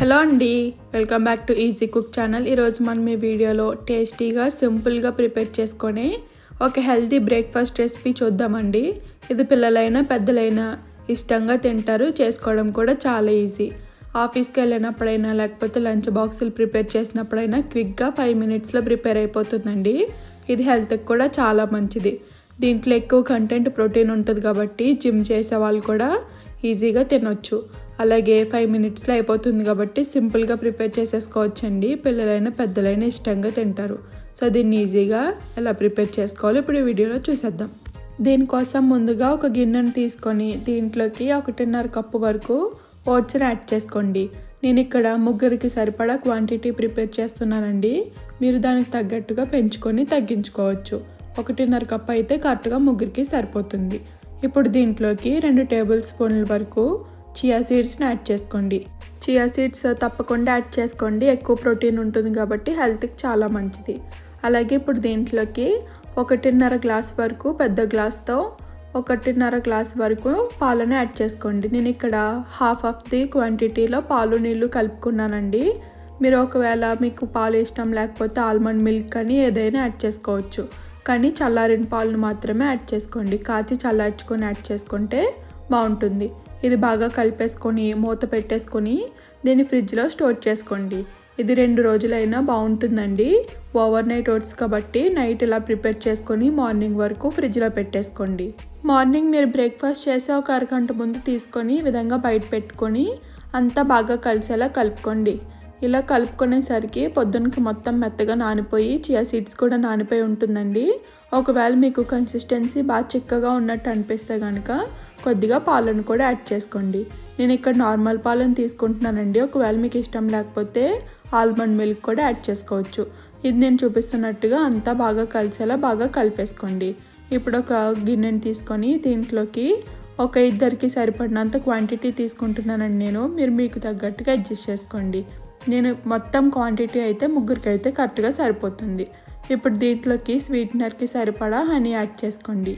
Hello అండి, welcome back to easy cook channel. ఈరోజు మనం ఈ వీడియోలో టేస్టీగా సింపుల్గా ప్రిపేర్ చేసుకొని ఒక హెల్తీ బ్రేక్ఫాస్ట్ రెసిపీ చూద్దామండి. ఇది పిల్లలైనా పెద్దలైనా ఇష్టంగా తింటారు, చేసుకోవడం కూడా చాలా ఈజీ. ఆఫీస్కి వెళ్ళినప్పుడైనా లేకపోతే లంచ్ బాక్సులు ప్రిపేర్ చేసినప్పుడైనా క్విక్గా 5 మినిట్స్లో ప్రిపేర్ అయిపోతుందండి. ఇది హెల్త్కి కూడా చాలా మంచిది. దీంట్లో ఎక్కువ కంటెంట్ ప్రోటీన్ ఉంటుంది కాబట్టి జిమ్ చేసే వాళ్ళు కూడా ఈజీగా తినొచ్చు. అలాగే 5 మినిట్స్లో అయిపోతుంది కాబట్టి సింపుల్గా ప్రిపేర్ చేసేసుకోవచ్చండి. పిల్లలైనా పెద్దలైనా ఇష్టంగా తింటారు. సో దీన్ని ఈజీగా ఎలా ప్రిపేర్ చేసుకోవాలో ఇప్పుడు ఈ వీడియోలో చూసేద్దాం. దీనికోసం ముందుగా ఒక గిన్నెను తీసుకొని దీంట్లోకి 1.5 కప్పు వరకు ఓట్స్ని యాడ్ చేసుకోండి. నేను ఇక్కడ ముగ్గురికి సరిపడా క్వాంటిటీ ప్రిపేర్ చేస్తున్నానండి. మీరు దానికి తగ్గట్టుగా పెంచుకొని తగ్గించుకోవచ్చు. 1.5 కప్పు అయితే కరెక్ట్గా ముగ్గురికి సరిపోతుంది. ఇప్పుడు దీంట్లోకి 2 టేబుల్ స్పూన్ల వరకు చియా సీడ్స్ని యాడ్ చేసుకోండి. చియా సీడ్స్ తప్పకుండా యాడ్ చేసుకోండి, ఎక్కువ ప్రోటీన్ ఉంటుంది కాబట్టి హెల్త్కి చాలా మంచిది. అలాగే ఇప్పుడు దీంట్లోకి 1.5 గ్లాస్ వరకు పెద్ద గ్లాస్తో 1.5 గ్లాస్ వరకు పాలను యాడ్ చేసుకోండి. నేను ఇక్కడ హాఫ్ ఆఫ్ ది క్వాంటిటీలో పాలు నీళ్ళు కలుపుకున్నానండి. మీరు ఒకవేళ మీకు పాలు ఇష్టం లేకపోతే ఆల్మండ్ మిల్క్ అని ఏదైనా యాడ్ చేసుకోవచ్చు. కానీ చల్లారిన పాలను మాత్రమే యాడ్ చేసుకోండి. కాచి చల్లార్చుకొని యాడ్ చేసుకుంటే బాగుంటుంది. ఇది బాగా కలిపేసుకొని మూత పెట్టేసుకొని దీన్ని ఫ్రిడ్జ్లో స్టోర్ చేసుకోండి. ఇది 2 రోజులైనా బాగుంటుందండి. ఓవర్ నైట్ ఓట్స్ కాబట్టి నైట్ ఇలా ప్రిపేర్ చేసుకొని మార్నింగ్ వరకు ఫ్రిడ్జ్లో పెట్టేసుకోండి. మార్నింగ్ మీరు బ్రేక్ఫాస్ట్ చేసే ఒక అరగంట ముందు తీసుకొని ఈ విధంగా బయట పెట్టుకొని అంతా బాగా కలిసేలా కలుపుకోండి. ఇలా కలుపుకునేసరికి పొద్దునకి మొత్తం మెత్తగా నానిపోయి చియా సీడ్స్ కూడా నానిపోయి ఉంటుందండి. ఒకవేళ మీకు కన్సిస్టెన్సీ బాగా చిక్కగా ఉన్నట్టు అనిపిస్తే కనుక కొద్దిగా పాలను కూడా యాడ్ చేసుకోండి. నేను ఇక్కడ నార్మల్ పాలను తీసుకుంటున్నానండి. ఒకవేళ మీకు ఇష్టం లేకపోతే ఆల్మండ్ మిల్క్ కూడా యాడ్ చేసుకోవచ్చు. ఇది నేను చూపిస్తున్నట్టుగా అంతా బాగా కలిసేలా బాగా కలిపేసుకోండి. ఇప్పుడు ఒక గిన్నెని తీసుకొని దీంట్లోకి ఒక ఇద్దరికి సరిపడినంత క్వాంటిటీ తీసుకుంటున్నానండి నేను. మీరు మీకు తగ్గట్టుగా అడ్జస్ట్ చేసుకోండి. నేను మొత్తం క్వాంటిటీ అయితే ముగ్గురికి అయితే కరెక్ట్గా సరిపోతుంది. ఇప్పుడు దీంట్లోకి స్వీట్నర్కి సరిపడా హనీ యాడ్ చేసుకోండి.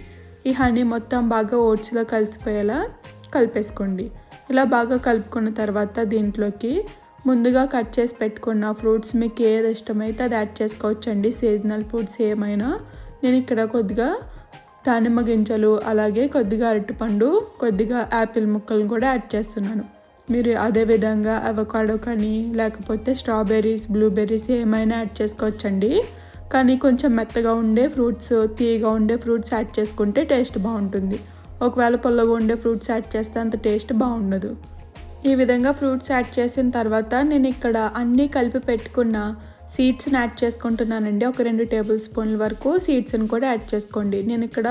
ఈ హనీ మొత్తం బాగా ఓట్స్లో కలిసిపోయేలా కలిపేసుకోండి. ఇలా బాగా కలుపుకున్న తర్వాత దీంట్లోకి ముందుగా కట్ చేసి పెట్టుకున్న ఫ్రూట్స్ మీకు ఏది ఇష్టమైతే అది యాడ్ చేసుకోవచ్చండి. సీజనల్ ఫ్రూట్స్ ఏమైనా. నేను ఇక్కడ కొద్దిగా దానిమ్మ గింజలు అలాగే కొద్దిగా అరటిపండు కొద్దిగా యాపిల్ ముక్కలు కూడా యాడ్ చేస్తున్నాను. మీరు అదేవిధంగా అవకాడో కానీ లేకపోతే స్ట్రాబెర్రీస్ బ్లూబెర్రీస్ ఏమైనా యాడ్ చేసుకోవచ్చండి. కానీ కొంచెం మెత్తగా ఉండే ఫ్రూట్స్ తీయగా ఉండే ఫ్రూట్స్ యాడ్ చేసుకుంటే టేస్ట్ బాగుంటుంది. ఒకవేళ పుల్లగా ఉండే ఫ్రూట్స్ యాడ్ చేస్తే అంత టేస్ట్ బాగుండదు. ఈ విధంగా ఫ్రూట్స్ యాడ్ చేసిన తర్వాత నేను ఇక్కడ అన్నీ కలిపి పెట్టుకున్న సీడ్స్ని యాడ్ చేసుకుంటున్నానండి. ఒక 2 టేబుల్ స్పూన్ల వరకు సీడ్స్ని కూడా యాడ్ చేసుకోండి. నేను ఇక్కడ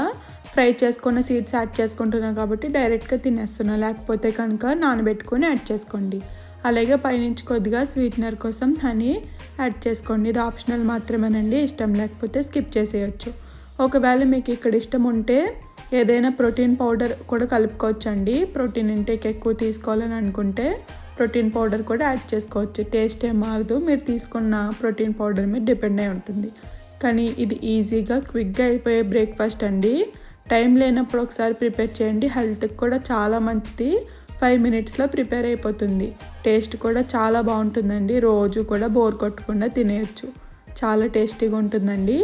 ఫ్రై చేసుకున్న సీడ్స్ యాడ్ చేసుకుంటున్నాను కాబట్టి డైరెక్ట్గా తినేస్తున్నాను. లేకపోతే కనుక నానబెట్టుకొని యాడ్ చేసుకోండి. అలాగే పైనుంచి కొద్దిగా స్వీట్నర్ కోసం హనీ యాడ్ చేసుకోండి. ఇది ఆప్షనల్ మాత్రమేనండి, ఇష్టం లేకపోతే స్కిప్ చేసేయచ్చు. ఒకవేళ మీకు ఇక్కడ ఇష్టం ఉంటే ఏదైనా ప్రోటీన్ పౌడర్ కూడా కలుపుకోవచ్చండి. ప్రోటీన్ ఇంటేక్ ఎక్కువ తీసుకోవాలని అనుకుంటే ప్రోటీన్ పౌడర్ కూడా యాడ్ చేసుకోవచ్చు. టేస్ట్ ఏం మారదు, మీరు తీసుకున్న ప్రోటీన్ పౌడర్ మీద డిపెండ్ అయి ఉంటుంది. కానీ ఇది ఈజీగా క్విక్గా అయిపోయే బ్రేక్ఫాస్ట్ అండి. టైం లేనప్పుడు ఒకసారి ప్రిపేర్ చేయండి. హెల్త్కి కూడా చాలా మంచిది. 5 మినిట్స్లో ప్రిపేర్ అయిపోతుంది. టేస్ట్ కూడా చాలా బాగుంటుందండి. రోజు కూడా బోర్ కొట్టకుండా తినేయచ్చు. చాలా టేస్టీగా ఉంటుందండి.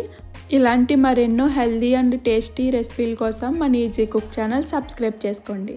ఇలాంటి మరెన్నో హెల్దీ అండ్ టేస్టీ రెసిపీల కోసం మన ఈజీ కుక్ ఛానల్ సబ్స్క్రైబ్ చేసుకోండి.